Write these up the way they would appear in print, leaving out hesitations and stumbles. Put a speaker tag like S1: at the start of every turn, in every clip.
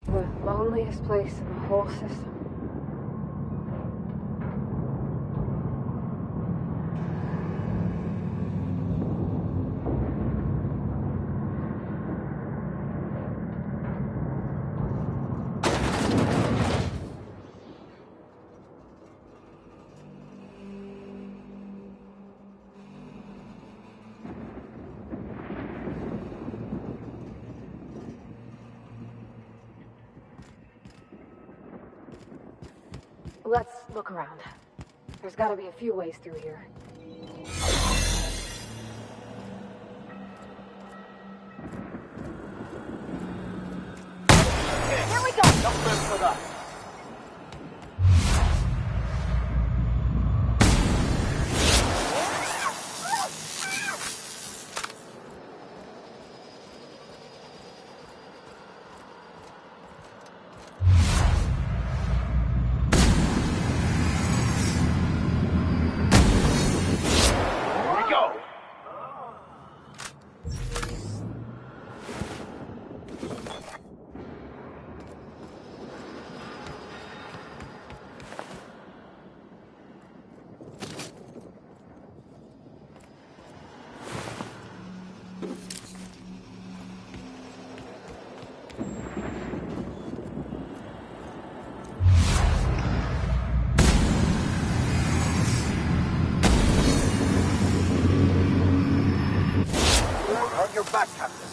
S1: The loneliest place in the whole system. Let's look around. There's gotta be a few ways through here.
S2: Here we go! Don't mess with us. Your back, Captain.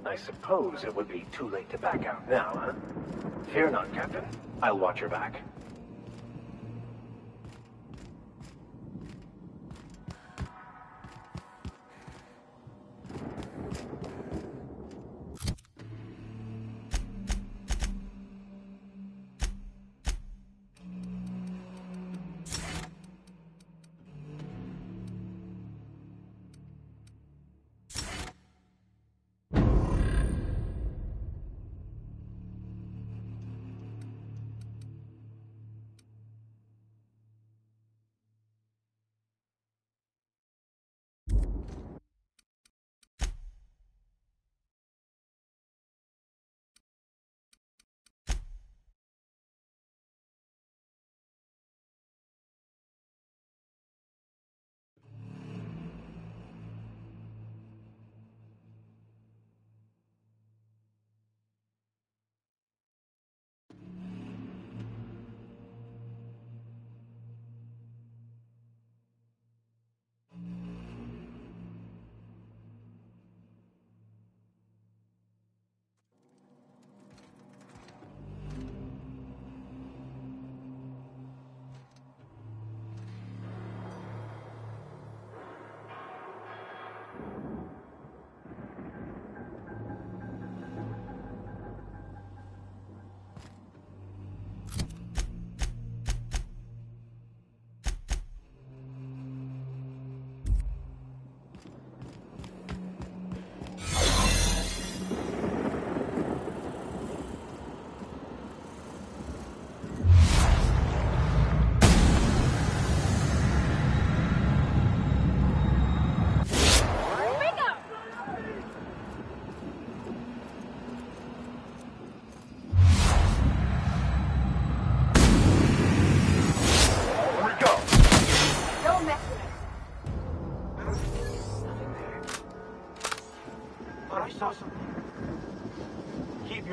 S3: I suppose it would be too late to back out now, huh? Fear not, Captain. I'll watch your back.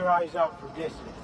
S4: your eyes out for distance.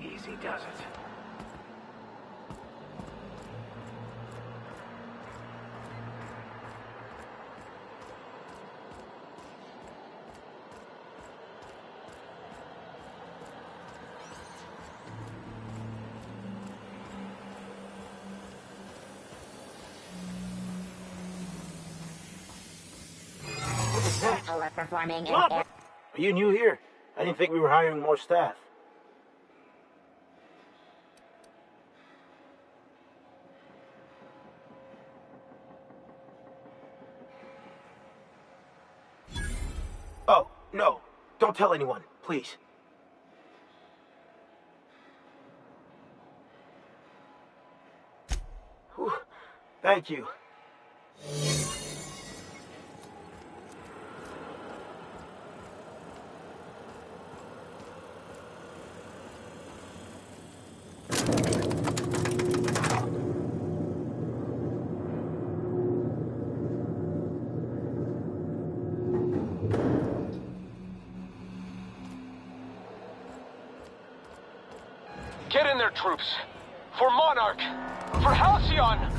S3: Easy does it.
S5: Performing in
S4: Are you new here? I didn't think we were hiring more staff. Oh, no. Don't tell anyone, please. Whew. Thank you.
S5: Get in there, troops. For Monarch. For Halcyon.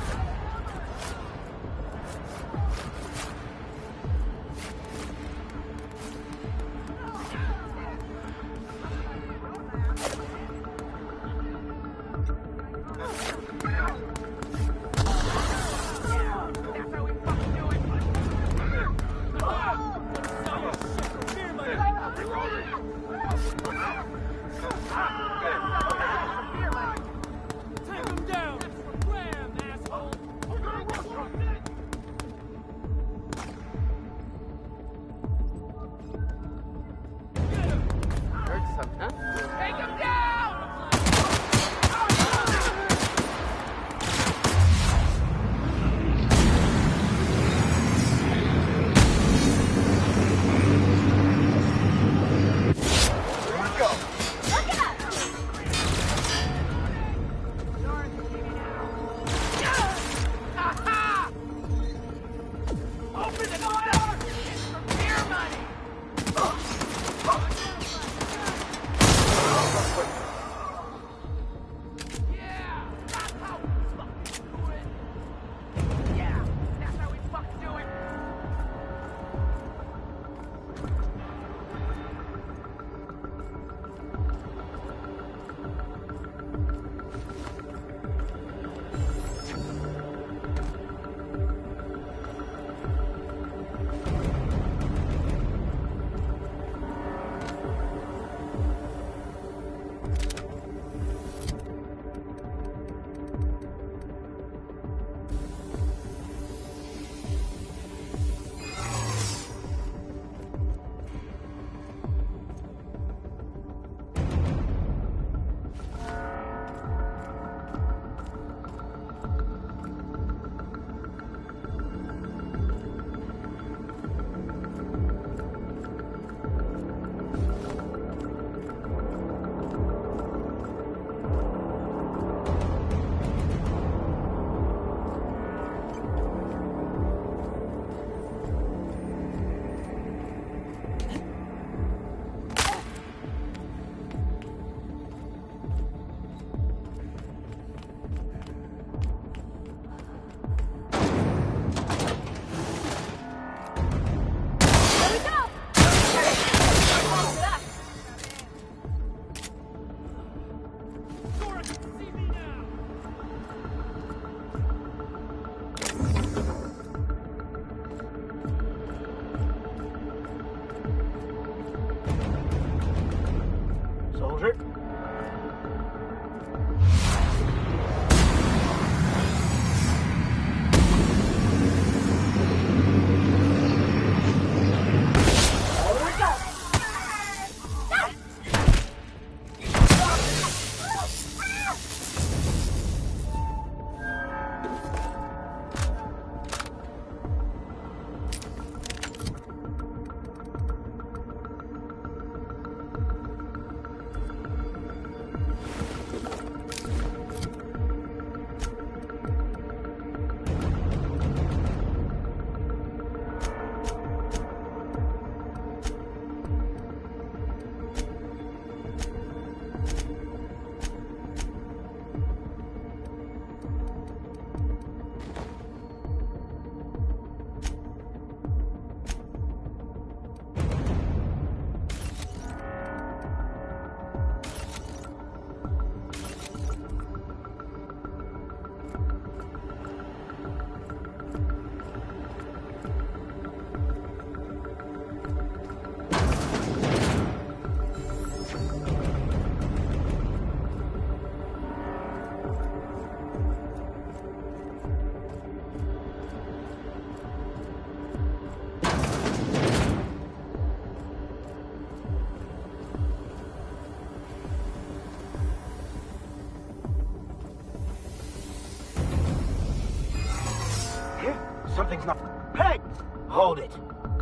S4: Something's not... Hey! Hold it.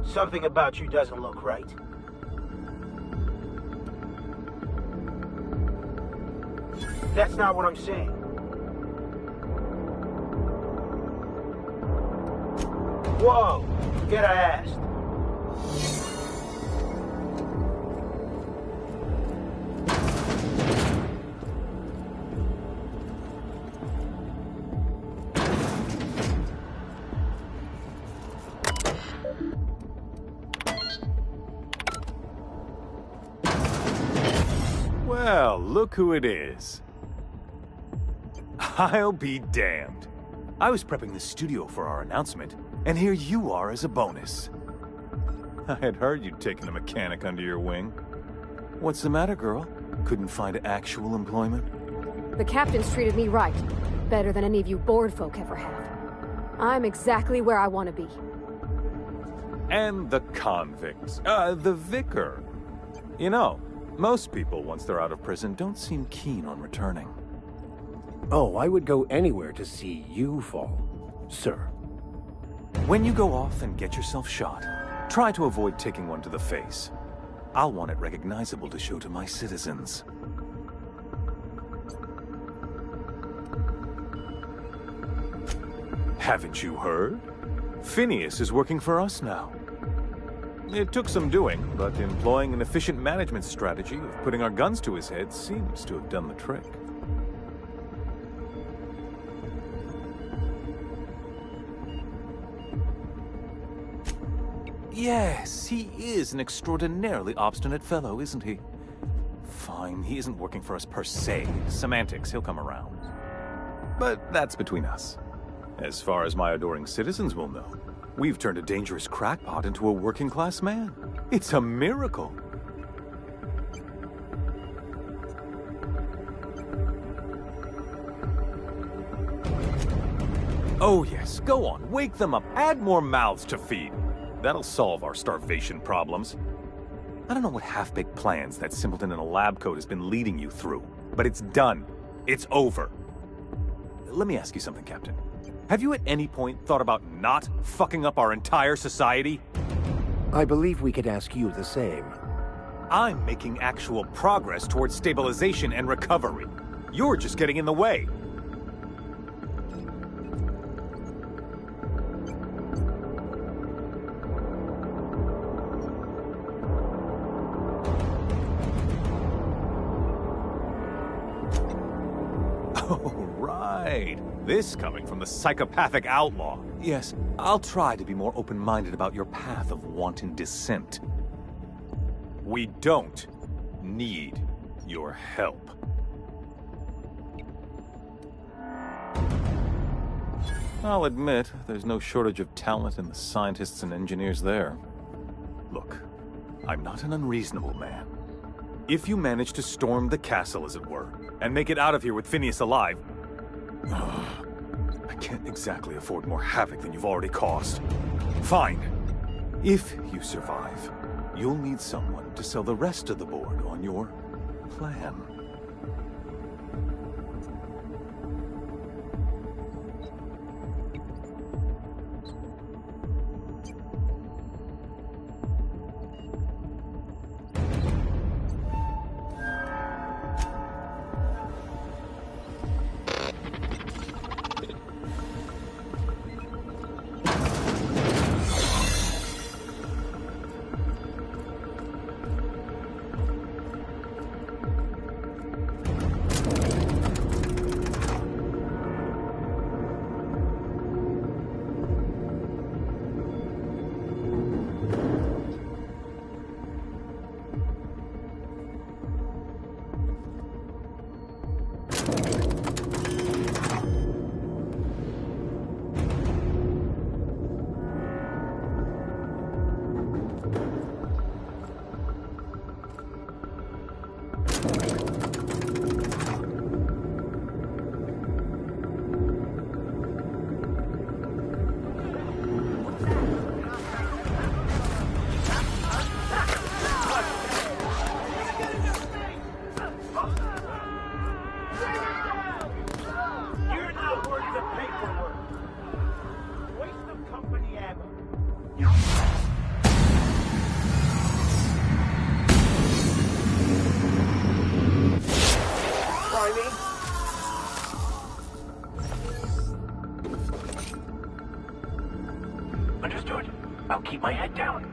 S4: Something about you doesn't look right. That's not what I'm saying. Whoa! Forget I asked.
S6: look who it is. I'll be damned. I was prepping the studio for our announcement, and here you are as a bonus. I had heard you'd taken a mechanic under your wing. What's the matter, girl? Couldn't find actual employment?
S1: The captain's treated me right. Better than any of you bored folk ever have. I'm exactly where I want to be.
S6: And the convicts. The vicar. You know, most people, once they're out of prison, don't seem keen on returning.
S7: Oh, I would go anywhere to see you fall, sir.
S6: When you go off and get yourself shot, try to avoid taking one to the face. I'll want it recognizable to show to my citizens. Haven't you heard? Phineas is working for us now. It took some doing, but employing an efficient management strategy of putting our guns to his head seems to have done the trick. Yes, he is an extraordinarily obstinate fellow, isn't he? Fine, he isn't working for us per se. Semantics, he'll come around. But that's between us. As far as my adoring citizens will know, we've turned a dangerous crackpot into a working-class man. It's a miracle. Oh yes, go on, wake them up, add more mouths to feed. That'll solve our starvation problems. I don't know what half-baked plans that simpleton in a lab coat has been leading you through, but it's done. It's over. Let me ask you something, Captain. Have you at any point thought about not fucking up our entire society?
S7: I believe we could ask you the same.
S6: I'm making actual progress towards stabilization and recovery. You're just getting in the way. Oh, right. This coming from the psychopathic outlaw. Yes, I'll try to be more open-minded about your path of wanton descent. We don't need your help. I'll admit, there's no shortage of talent in the scientists and engineers there. Look, I'm not an unreasonable man. If you manage to storm the castle, as it were, and make it out of here with Phineas alive, I can't exactly afford more havoc than you've already caused. Fine. If you survive, you'll need someone to sell the rest of the board on your plan.
S3: Understood. I'll keep my head down.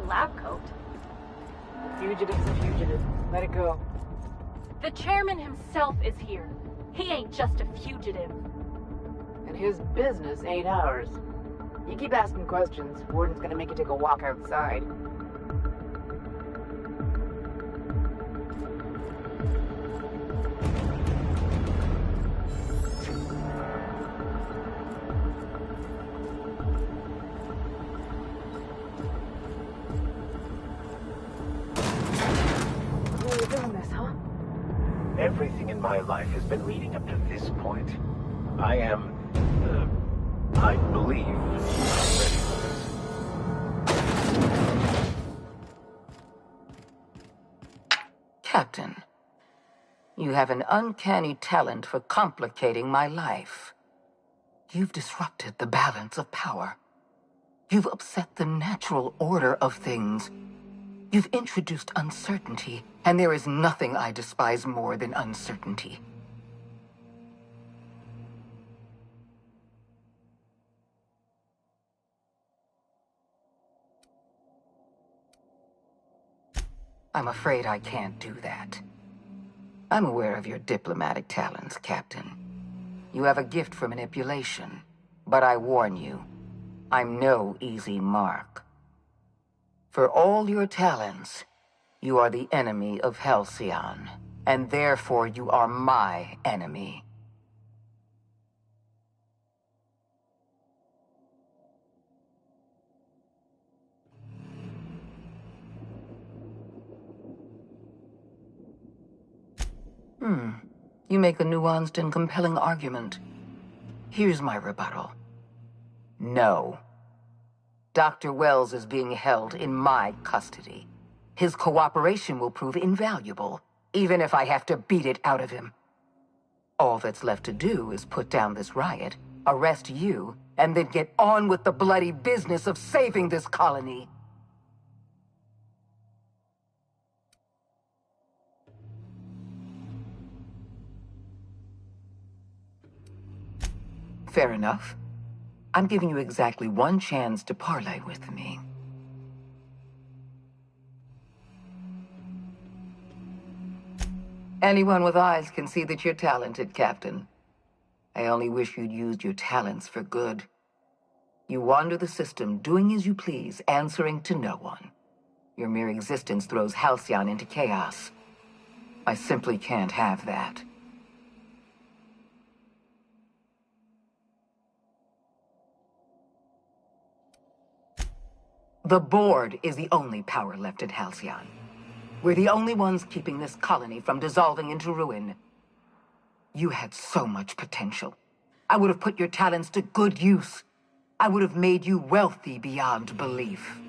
S8: lab coat.
S2: Fugitive's a fugitive. Let it go.
S8: The chairman himself is here. He ain't just a fugitive.
S2: And his business ain't ours. You keep asking questions, Warden's gonna make you take a walk outside.
S1: Why are you doing this, huh?
S3: Everything in my life has been leading up to this point. I am, I believe, ready for this.
S9: Captain, you have an uncanny talent for complicating my life. You've disrupted the balance of power. You've upset the natural order of things. You've introduced uncertainty, and there is nothing I despise more than uncertainty. I'm afraid I can't do that. I'm aware of your diplomatic talents, Captain. You have a gift for manipulation, but I warn you, I'm no easy mark. For all your talents, you are the enemy of Halcyon, and therefore you are my enemy. You make a nuanced and compelling argument. Here's my rebuttal. No. Dr. Wells is being held in my custody. His cooperation will prove invaluable, even if I have to beat it out of him. All that's left to do is put down this riot, arrest you, and then get on with the bloody business of saving this colony. Fair enough. I'm giving you exactly one chance to parley with me. Anyone with eyes can see that you're talented, Captain. I only wish you'd used your talents for good. You wander the system, doing as you please, answering to no one. Your mere existence throws Halcyon into chaos. I simply can't have that. The Board is the only power left at Halcyon. We're the only ones keeping this colony from dissolving into ruin. You had so much potential. I would have put your talents to good use. I would have made you wealthy beyond belief.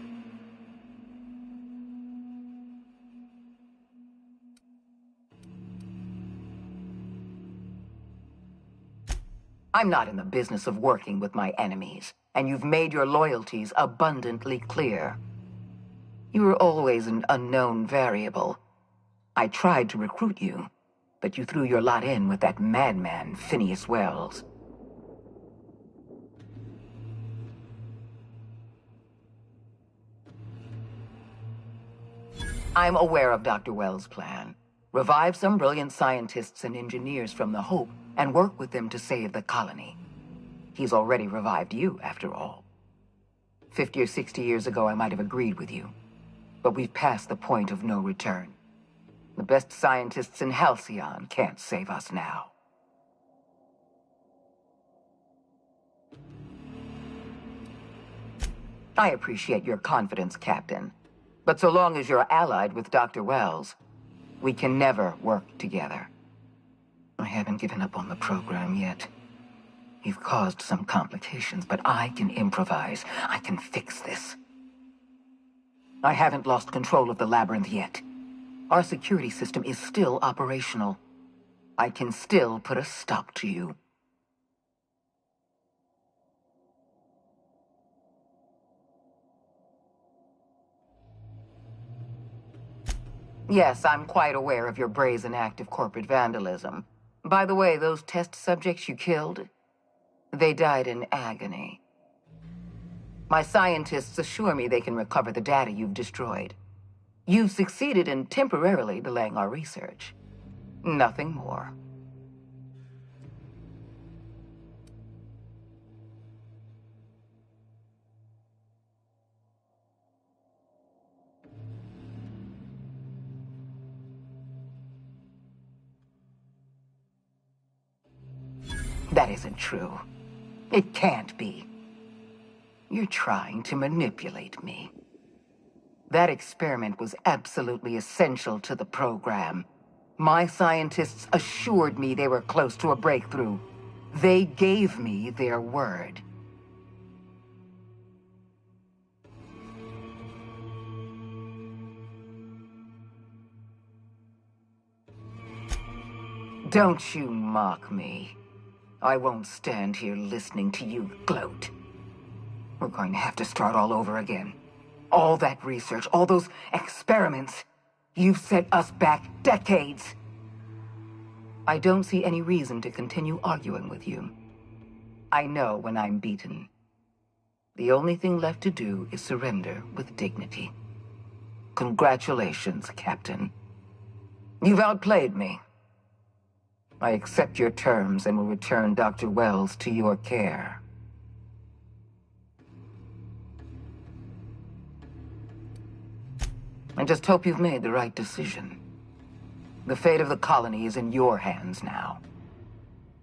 S9: I'm not in the business of working with my enemies, and you've made your loyalties abundantly clear. You were always an unknown variable. I tried to recruit you, but you threw your lot in with that madman, Phineas Wells. I'm aware of Dr. Wells' plan. Revive some brilliant scientists and engineers from the Hope and work with them to save the colony. He's already revived you, after all. 50 or 60 years ago, I might have agreed with you. But we've passed the point of no return. The best scientists in Halcyon can't save us now. I appreciate your confidence, Captain. But so long as you're allied with Dr. Wells, we can never work together. I haven't given up on the program yet. You've caused some complications, but I can improvise. I can fix this. I haven't lost control of the labyrinth yet. Our security system is still operational. I can still put a stop to you. Yes, I'm quite aware of your brazen act of corporate vandalism. By the way, those test subjects you killed, they died in agony. My scientists assure me they can recover the data you've destroyed. You've succeeded in temporarily delaying our research. Nothing more. That isn't true. It can't be. You're trying to manipulate me. That experiment was absolutely essential to the program. My scientists assured me they were close to a breakthrough. They gave me their word. Don't you mock me. I won't stand here listening to you gloat. We're going to have to start all over again. All that research, all those experiments. You've set us back decades. I don't see any reason to continue arguing with you. I know when I'm beaten. The only thing left to do is surrender with dignity. Congratulations, Captain. You've outplayed me. I accept your terms and will return Dr. Wells to your care. I just hope you've made the right decision. The fate of the colony is in your hands now.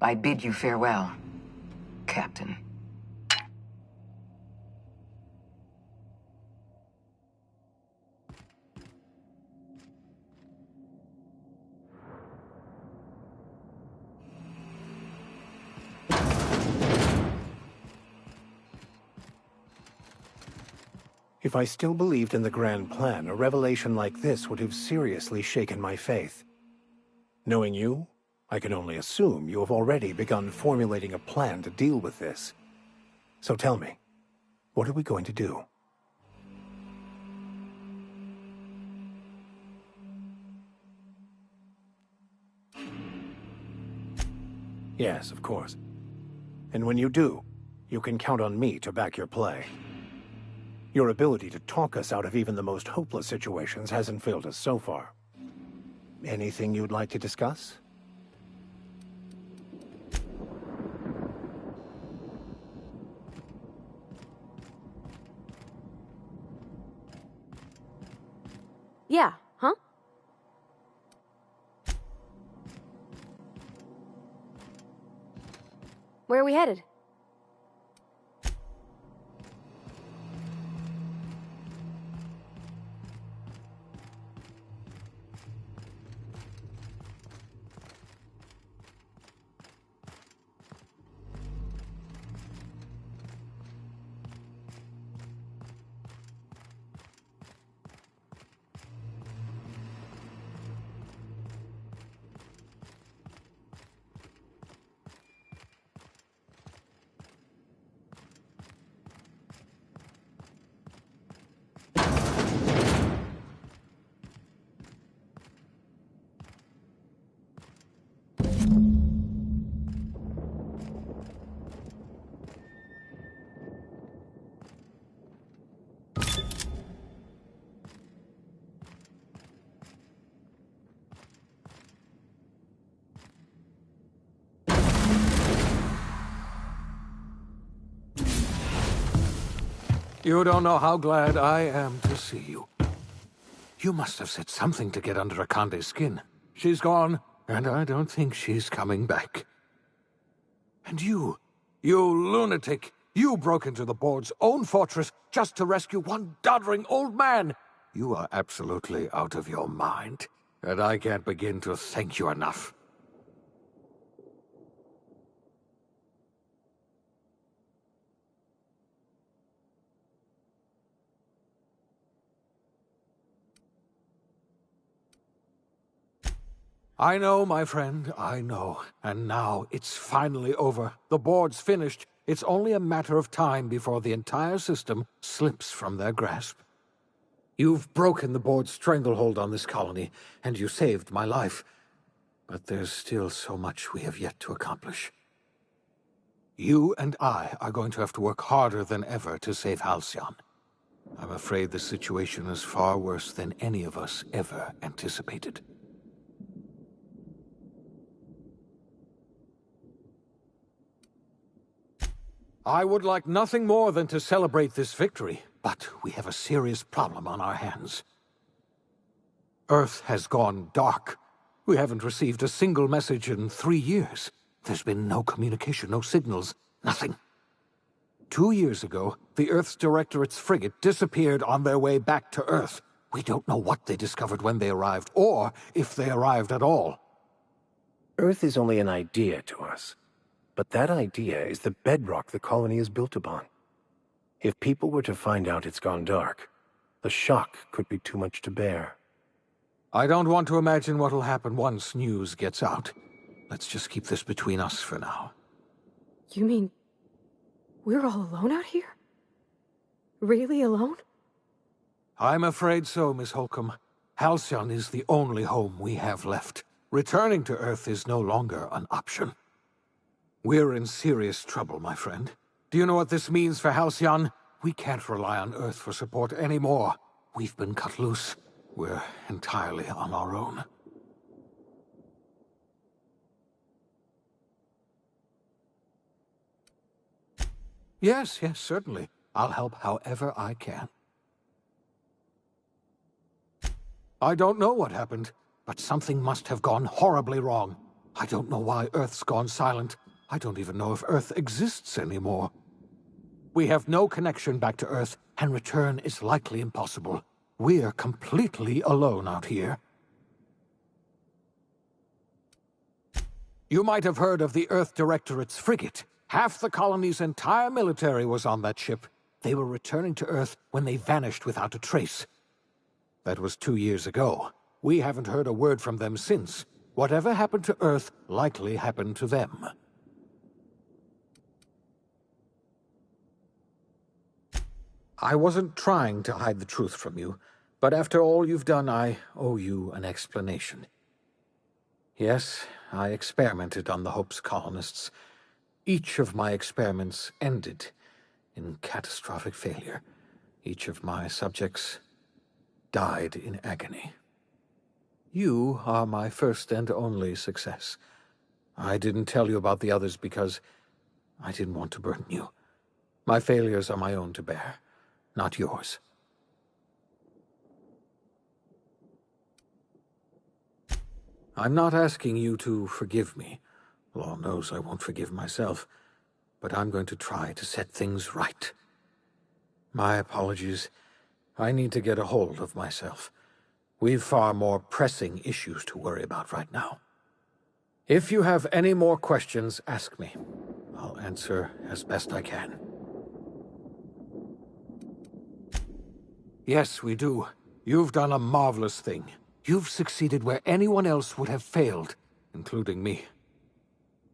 S9: I bid you farewell, Captain.
S7: If I still believed in the grand plan, a revelation like this would have seriously shaken my faith. Knowing you, I can only assume you have already begun formulating a plan to deal with this. So tell me, what are we going to do? Yes, of course. And when you do, you can count on me to back your play. Your ability to talk us out of even the most hopeless situations hasn't failed us so far. Anything you'd like to discuss?
S1: Yeah, huh? Where are we headed?
S10: You don't know how glad I am to see you. You must have said something to get under Akande's skin. She's gone, and I don't think she's coming back. And you lunatic, you broke into the board's own fortress just to rescue one doddering old man. You are absolutely out of your mind, and I can't begin to thank you enough. I know, my friend, I know. And now it's finally over. The board's finished. It's only a matter of time before the entire system slips from their grasp. You've broken the board's stranglehold on this colony, and you saved my life. But there's still so much we have yet to accomplish. You and I are going to have to work harder than ever to save Halcyon. I'm afraid the situation is far worse than any of us ever anticipated. I would like nothing more than to celebrate this victory, but we have a serious problem on our hands. Earth has gone dark. We haven't received a single message in 3 years. There's been no communication, no signals, nothing. 2 years ago, the Earth's Directorate's frigate disappeared on their way back to Earth. We don't know what they discovered when they arrived, or if they arrived at all.
S7: Earth is only an idea to us. But that idea is the bedrock the colony is built upon. If people were to find out it's gone dark, the shock could be too much to bear.
S10: I don't want to imagine what'll happen once news gets out. Let's just keep this between us for now.
S1: You mean we're all alone out here? Really alone?
S10: I'm afraid so, Miss Holcomb. Halcyon is the only home we have left. Returning to Earth is no longer an option. We're in serious trouble, my friend. Do you know what this means for Halcyon? We can't rely on Earth for support anymore. We've been cut loose. We're entirely on our own. Yes, certainly. I'll help however I can. I don't know what happened, but something must have gone horribly wrong. I don't know why Earth's gone silent. I don't even know if Earth exists anymore. We have no connection back to Earth, and return is likely impossible. We're completely alone out here. You might have heard of the Earth Directorate's frigate. Half the colony's entire military was on that ship. They were returning to Earth when they vanished without a trace. That was 2 years ago. We haven't heard a word from them since. Whatever happened to Earth likely happened to them. I wasn't trying to hide the truth from you, but after all you've done, I owe you an explanation. Yes, I experimented on the Hope's colonists. Each of my experiments ended in catastrophic failure. Each of my subjects died in agony. You are my first and only success. I didn't tell you about the others because I didn't want to burden you. My failures are my own to bear, not yours. I'm not asking you to forgive me. Law knows I won't forgive myself, but I'm going to try to set things right. My apologies. I need to get a hold of myself. We've far more pressing issues to worry about right now. If you have any more questions, ask me. I'll answer as best I can. Yes, we do. You've done a marvelous thing. You've succeeded where anyone else would have failed, including me.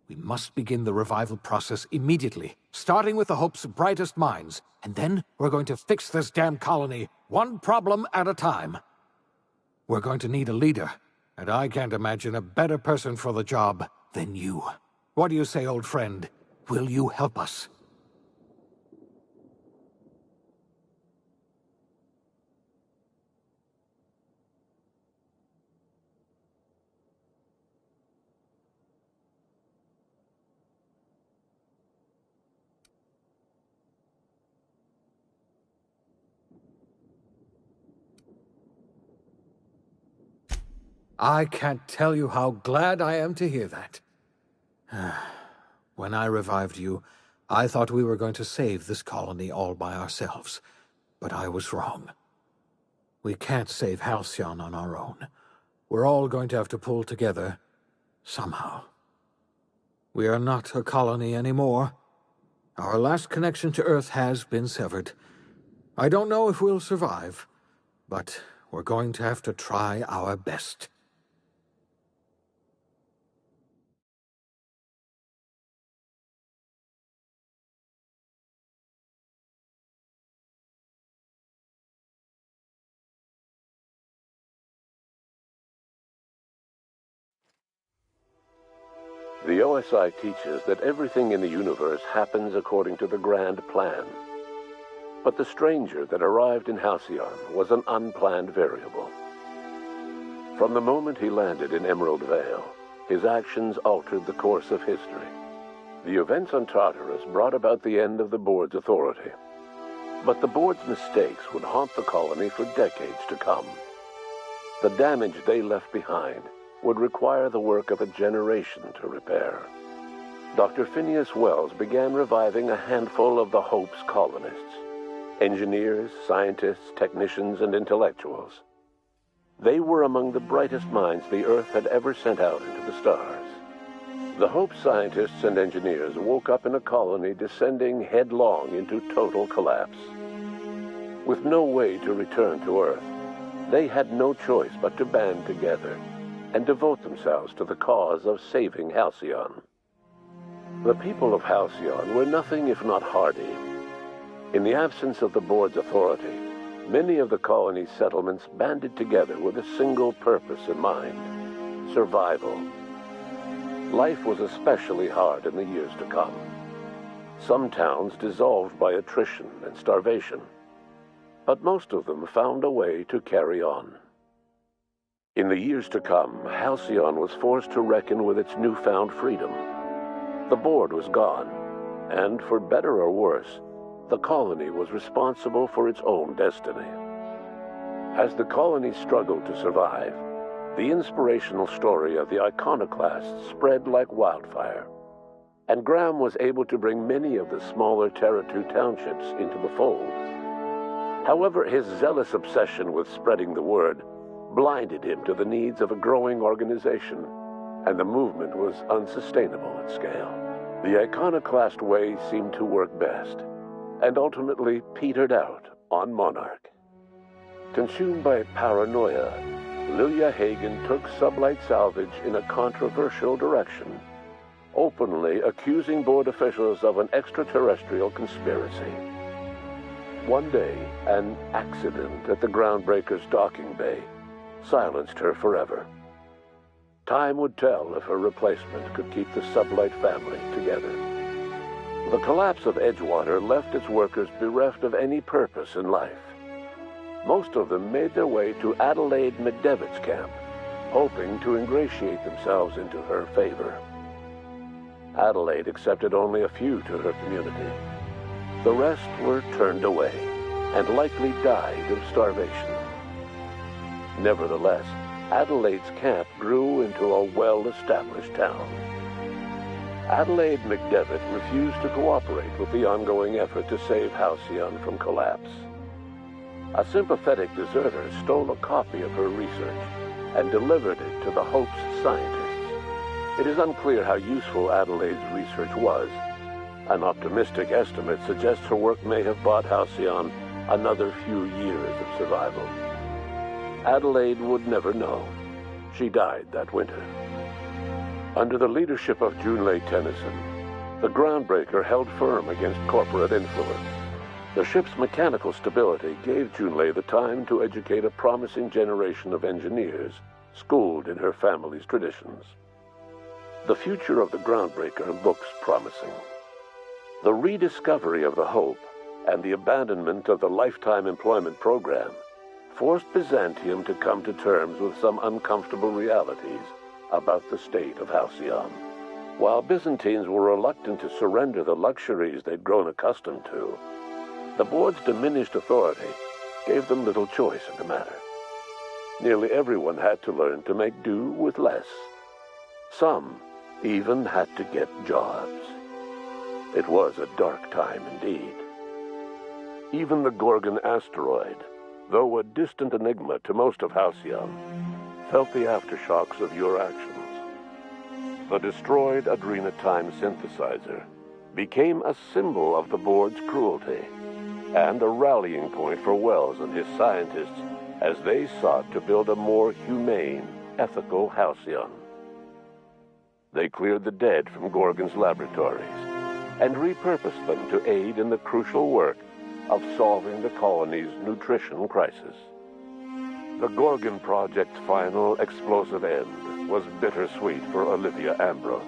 S10: We must begin the revival process immediately, starting with the Hope's brightest minds, and then we're going to fix this damn colony, one problem at a time. We're going to need a leader, and I can't imagine a better person for the job than you. What do you say, old friend? Will you help us? I can't tell you how glad I am to hear that. When I revived you, I thought we were going to save this colony all by ourselves. But I was wrong. We can't save Halcyon on our own. We're all going to have to pull together, somehow. We are not a colony anymore. Our last connection to Earth has been severed. I don't know if we'll survive, but we're going to have to try our best.
S11: The OSI teaches that everything in the universe happens according to the grand plan. But the stranger that arrived in Halcyon was an unplanned variable. From the moment he landed in Emerald Vale, his actions altered the course of history. The events on Tartarus brought about the end of the board's authority. But the board's mistakes would haunt the colony for decades to come. The damage they left behind would require the work of a generation to repair. Dr. Phineas Wells began reviving a handful of the Hope's colonists: engineers, scientists, technicians, and intellectuals. They were among the brightest minds the Earth had ever sent out into the stars. The Hope scientists and engineers woke up in a colony descending headlong into total collapse. With no way to return to Earth, they had no choice but to band together and devote themselves to the cause of saving Halcyon. The people of Halcyon were nothing if not hardy. In the absence of the board's authority, many of the colony's settlements banded together with a single purpose in mind: survival. Life was especially hard in the years to come. Some towns dissolved by attrition and starvation, but most of them found a way to carry on. In the years to come, Halcyon was forced to reckon with its newfound freedom. The board was gone, and for better or worse, the colony was responsible for its own destiny. As the colony struggled to survive, the inspirational story of the iconoclasts spread like wildfire, and Graham was able to bring many of the smaller Terra-2 townships into the fold. However, his zealous obsession with spreading the word blinded him to the needs of a growing organization, and the movement was unsustainable at scale. The iconoclast way seemed to work best, and ultimately petered out on Monarch. Consumed by paranoia, Lilia Hagen took Sublight Salvage in a controversial direction, openly accusing board officials of an extraterrestrial conspiracy. One day, an accident at the Groundbreaker's docking bay silenced her forever. Time would tell if her replacement could keep the Sublight family together. The collapse of Edgewater left its workers bereft of any purpose in life. Most of them made their way to Adelaide McDevitt's camp, hoping to ingratiate themselves into her favor. Adelaide accepted only a few to her community. The rest were turned away and likely died of starvation. Nevertheless, Adelaide's camp grew into a well-established town. Adelaide McDevitt refused to cooperate with the ongoing effort to save Halcyon from collapse. A sympathetic deserter stole a copy of her research and delivered it to the Hope's scientists. It is unclear how useful Adelaide's research was. An optimistic estimate suggests her work may have bought Halcyon another few years of survival. Adelaide would never know. She died that winter. Under the leadership of Junlei Tennyson, the Groundbreaker held firm against corporate influence. The ship's mechanical stability gave Junlei the time to educate a promising generation of engineers, schooled in her family's traditions. The future of the Groundbreaker looks promising. The rediscovery of the Hope and the abandonment of the lifetime employment program forced Byzantium to come to terms with some uncomfortable realities about the state of Halcyon. While Byzantines were reluctant to surrender the luxuries they'd grown accustomed to, the board's diminished authority gave them little choice in the matter. Nearly everyone had to learn to make do with less. Some even had to get jobs. It was a dark time indeed. Even the Gorgon asteroid, though a distant enigma to most of Halcyon, felt the aftershocks of your actions. The destroyed Adrenatime synthesizer became a symbol of the board's cruelty, and a rallying point for Wells and his scientists as they sought to build a more humane, ethical Halcyon. They cleared the dead from Gorgon's laboratories and repurposed them to aid in the crucial work of solving the colony's nutrition crisis. The Gorgon Project's final explosive end was bittersweet for Olivia Ambrose.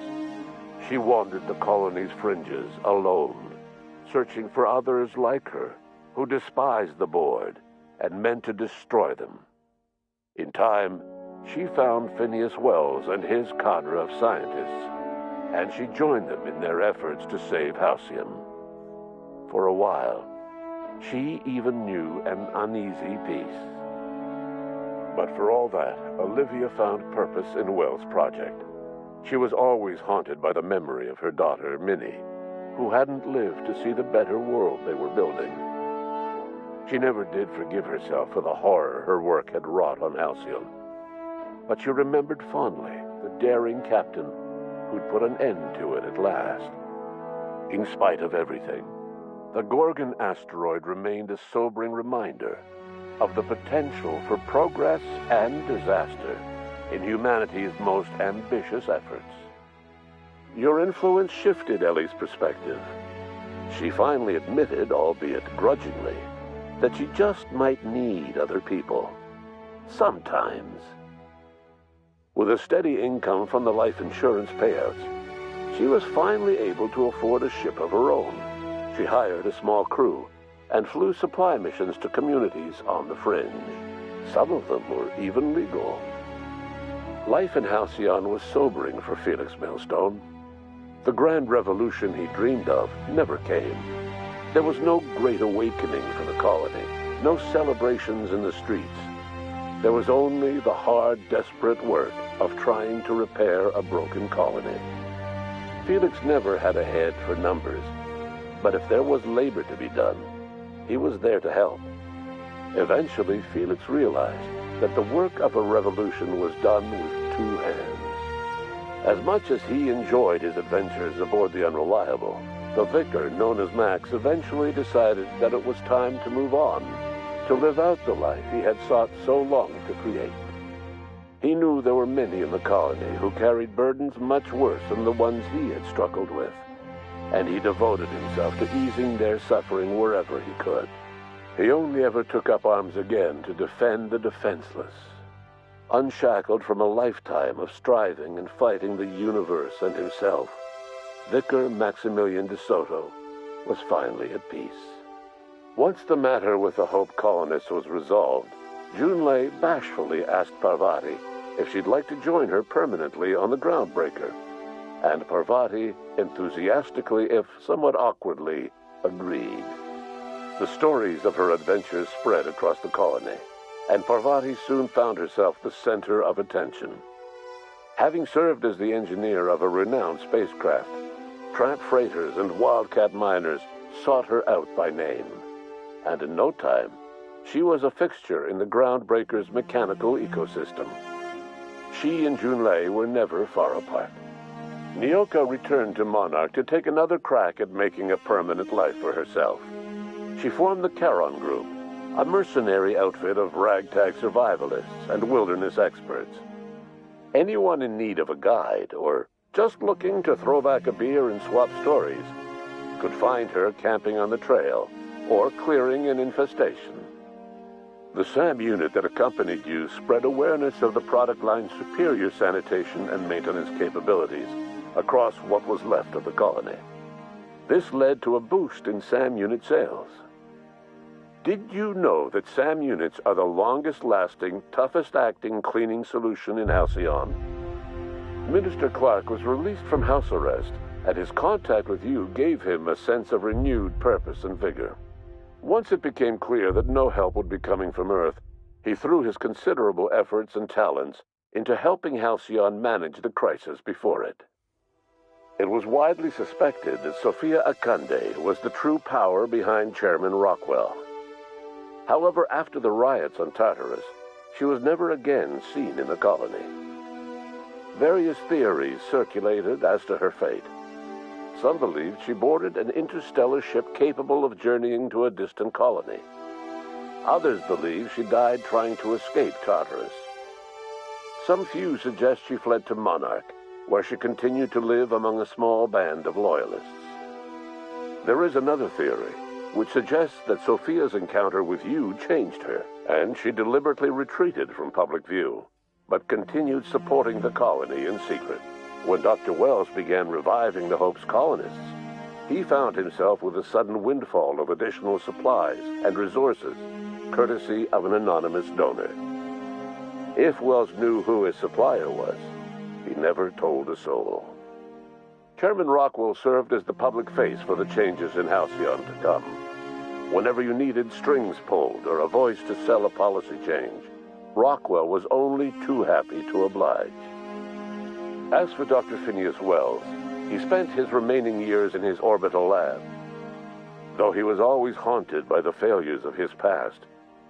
S11: She wandered the colony's fringes alone, searching for others like her who despised the board and meant to destroy them. In time, she found Phineas Wells and his cadre of scientists, and she joined them in their efforts to save Halcyon. For a while, she even knew an uneasy peace. But for all that, Olivia found purpose in Wells' project. She was always haunted by the memory of her daughter, Minnie, who hadn't lived to see the better world they were building. She never did forgive herself for the horror her work had wrought on Halcyon. But she remembered fondly the daring captain who'd put an end to it at last. In spite of everything, the Gorgon asteroid remained a sobering reminder of the potential for progress and disaster in humanity's most ambitious efforts. Your influence shifted Ellie's perspective. She finally admitted, albeit grudgingly, that she just might need other people. Sometimes. With a steady income from the life insurance payouts, she was finally able to afford a ship of her own. She hired a small crew and flew supply missions to communities on the fringe. Some of them were even legal. Life in Halcyon was sobering for Felix Millstone. The grand revolution he dreamed of never came. There was no great awakening for the colony, no celebrations in the streets. There was only the hard, desperate work of trying to repair a broken colony. Felix never had a head for numbers, but if there was labor to be done, he was there to help. Eventually, Felix realized that the work of a revolution was done with two hands. As much as he enjoyed his adventures aboard the Unreliable, the vicar, known as Max, eventually decided that it was time to move on, to live out the life he had sought so long to create. He knew there were many in the colony who carried burdens much worse than the ones he had struggled with, and he devoted himself to easing their suffering wherever he could. He only ever took up arms again to defend the defenseless. Unshackled from a lifetime of striving and fighting the universe and himself, Vicar Maximilian de Soto was finally at peace. Once the matter with the Hope colonists was resolved, Junlei bashfully asked Parvati if she'd like to join her permanently on the Groundbreaker, and Parvati enthusiastically, if somewhat awkwardly, agreed. The stories of her adventures spread across the colony, and Parvati soon found herself the center of attention. Having served as the engineer of a renowned spacecraft, tramp freighters and wildcat miners sought her out by name, and in no time, she was a fixture in the Groundbreaker's mechanical ecosystem. She and Junlei were never far apart. Nyoka returned to Monarch to take another crack at making a permanent life for herself. She formed the Charon Group, a mercenary outfit of ragtag survivalists and wilderness experts. Anyone in need of a guide, or just looking to throw back a beer and swap stories, could find her camping on the trail or clearing an infestation. The SAM unit that accompanied you spread awareness of the product line's superior sanitation and maintenance capabilities across what was left of the colony. This led to a boost in SAM unit sales. Did you know that SAM units are the longest-lasting, toughest-acting cleaning solution in Halcyon? Minister Clark was released from house arrest, and his contact with you gave him a sense of renewed purpose and vigor. Once it became clear that no help would be coming from Earth, he threw his considerable efforts and talents into helping Halcyon manage the crisis before it. It was widely suspected that Sophia Akande was the true power behind Chairman Rockwell. However, after the riots on Tartarus, she was never again seen in the colony. Various theories circulated as to her fate. Some believed she boarded an interstellar ship capable of journeying to a distant colony. Others believed she died trying to escape Tartarus. Some few suggest she fled to Monarch, where she continued to live among a small band of loyalists. There is another theory, which suggests that Sophia's encounter with you changed her, and she deliberately retreated from public view, but continued supporting the colony in secret. When Dr. Wells began reviving the Hope's colonists, he found himself with a sudden windfall of additional supplies and resources, courtesy of an anonymous donor. If Wells knew who his supplier was, he never told a soul. Chairman Rockwell served as the public face for the changes in Halcyon to come. Whenever you needed strings pulled or a voice to sell a policy change, Rockwell was only too happy to oblige. As for Dr. Phineas Wells, he spent his remaining years in his orbital lab. Though he was always haunted by the failures of his past,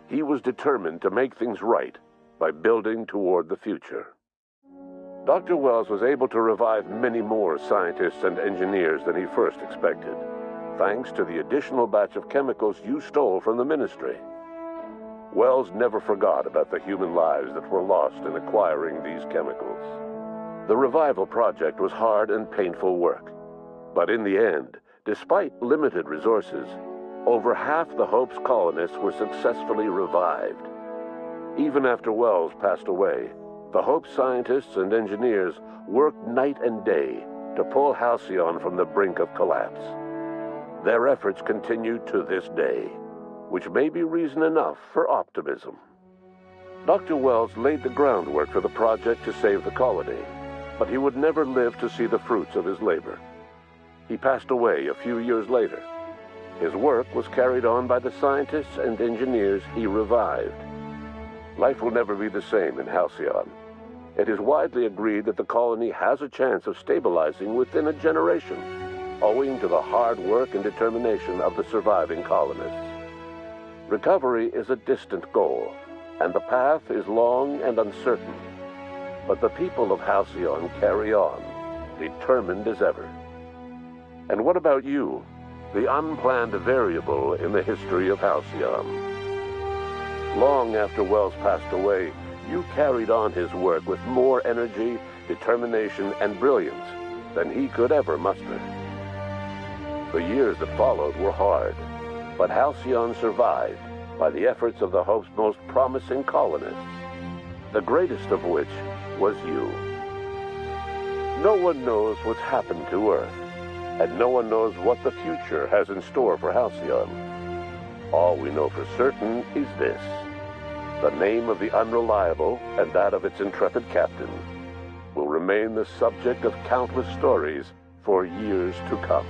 S11: he was determined to make things right by building toward the future. Dr. Wells was able to revive many more scientists and engineers than he first expected, thanks to the additional batch of chemicals you stole from the Ministry. Wells never forgot about the human lives that were lost in acquiring these chemicals. The revival project was hard and painful work, but in the end, despite limited resources, over half the Hope's colonists were successfully revived. Even after Wells passed away, the Hope scientists and engineers worked night and day to pull Halcyon from the brink of collapse. Their efforts continue to this day, which may be reason enough for optimism. Dr. Wells laid the groundwork for the project to save the colony, but he would never live to see the fruits of his labor. He passed away a few years later. His work was carried on by the scientists and engineers he revived. Life will never be the same in Halcyon. It is widely agreed that the colony has a chance of stabilizing within a generation, owing to the hard work and determination of the surviving colonists. Recovery is a distant goal, and the path is long and uncertain. But the people of Halcyon carry on, determined as ever. And what about you, the unplanned variable in the history of Halcyon? Long after Wells passed away, you carried on his work with more energy, determination, and brilliance than he could ever muster. The years that followed were hard, but Halcyon survived by the efforts of the Hope's most promising colonists, the greatest of which was you. No one knows what's happened to Earth, and no one knows what the future has in store for Halcyon. All we know for certain is this: the name of the Unreliable and that of its intrepid captain will remain the subject of countless stories for years to come.